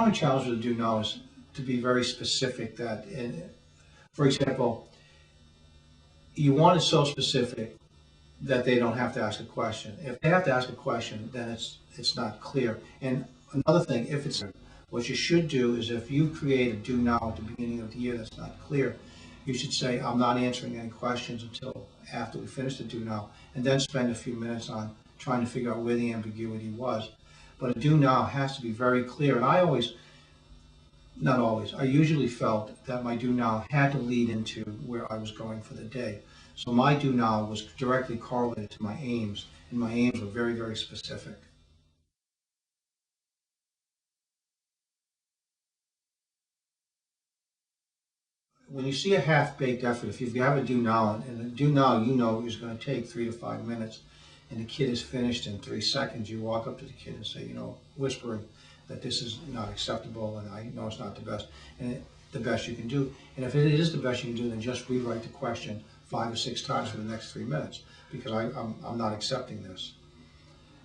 common challenge to do now is to be very specific that, for example, you want it so specific that they don't have to ask a question. If they have to ask a question, then it's not clear. And another thing, if it's what you should do is if you create a do now at the beginning of the year that's not clear, you should say, I'm not answering any questions until after we finish the do now, and then spend a few minutes on trying to figure out where the ambiguity was. But a do now has to be very clear. And I always, not always, I usually felt that my do now had to lead into where I was going for the day. So my do now was directly correlated to my aims, and my aims were very, very specific. When you see a half-baked effort, if you have a do now, and a do now you know is going to take 3 to 5 minutes, and the kid is finished in 3 seconds, you walk up to the kid and say, whispering that this is not acceptable, and I know it's not the best, and the best you can do. And if it is the best you can do, then just rewrite the question 5 or 6 times for the next 3 minutes, because I'm not accepting this.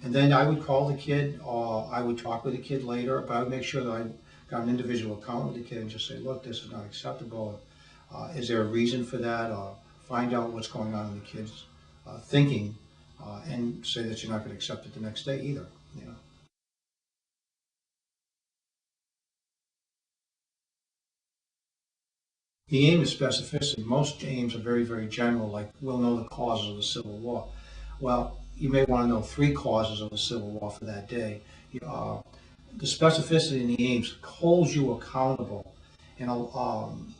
And then I would call the kid, or I would talk with the kid later, but I would make sure that I got an individual account with the kid and just say, look, this is not acceptable. Is there a reason for that? Find out what's going on in the kid's thinking, and say that you're not going to accept it the next day either. The aim is specificity. Most aims are very, very general, like we'll know the causes of the Civil War. Well, you may want to know 3 causes of the Civil War for that day. The specificity in the aims holds you accountable. And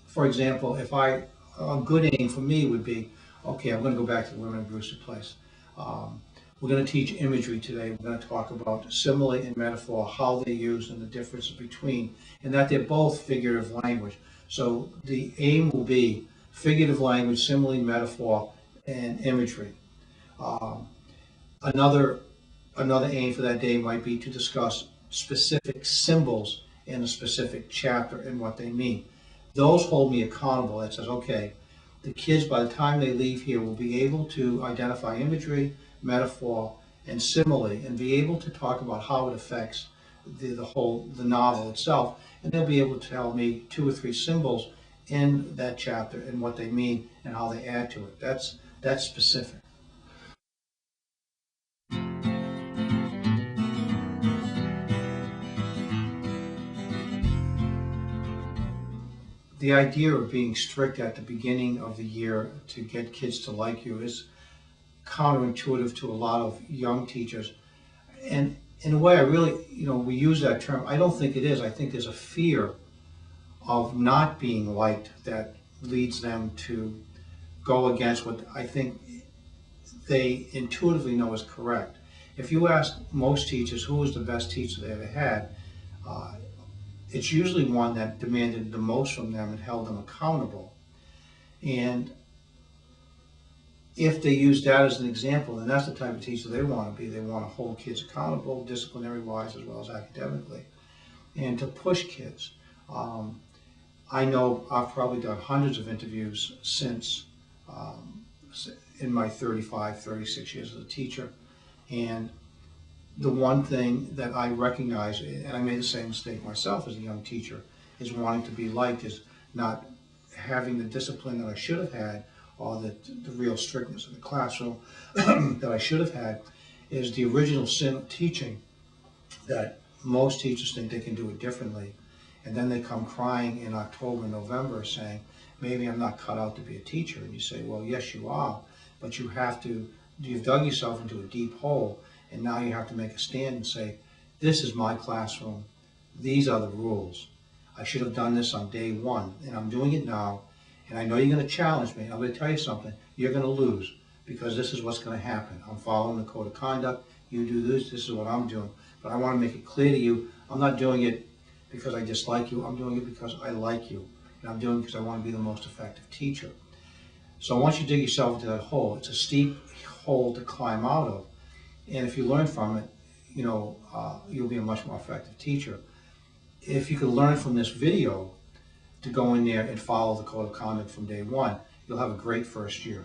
for example, a good aim for me would be, okay, I'm going to go back to the women in Brewster Place. We're going to teach imagery today. We're going to talk about simile and metaphor, how they're used and the differences between, and that they're both figurative language. So the aim will be figurative language, simile, metaphor, and imagery. Another aim for that day might be to discuss specific symbols in a specific chapter and what they mean. Those hold me accountable. That says, okay, the kids, by the time they leave here, will be able to identify imagery, metaphor, and simile, and be able to talk about how it affects the novel itself. And they'll be able to tell me 2 or 3 symbols in that chapter and what they mean and how they add to it. That's specific. The idea of being strict at the beginning of the year to get kids to like you is counterintuitive to a lot of young teachers. And in a way, I really, we use that term. I don't think it is. I think there's a fear of not being liked that leads them to go against what I think they intuitively know is correct. If you ask most teachers who was the best teacher they ever had, it's usually one that demanded the most from them and held them accountable. And if they use that as an example, then that's the type of teacher they want to be. They want to hold kids accountable, disciplinary-wise as well as academically, and to push kids. I know I've probably done hundreds of interviews since in my 35, 36 years as a teacher, and the one thing that I recognize, and I made the same mistake myself as a young teacher, is wanting to be liked, is not having the discipline that I should have had, or the real strictness in the classroom that I should have had, is the original sin of teaching, that most teachers think they can do it differently. And then they come crying in October, November saying, maybe I'm not cut out to be a teacher. And you say, well, yes, you are, but you've dug yourself into a deep hole. And now you have to make a stand and say, this is my classroom. These are the rules. I should have done this on day 1, and I'm doing it now. And I know you're going to challenge me. I'm going to tell you something. You're going to lose, because this is what's going to happen. I'm following the code of conduct. You do this. This is what I'm doing. But I want to make it clear to you, I'm not doing it because I dislike you. I'm doing it because I like you. And I'm doing it because I want to be the most effective teacher. So once you dig yourself into that hole, it's a steep hole to climb out of. And if you learn from it, you'll be a much more effective teacher. If you could learn from this video to go in there and follow the code of conduct from day 1, you'll have a great first year.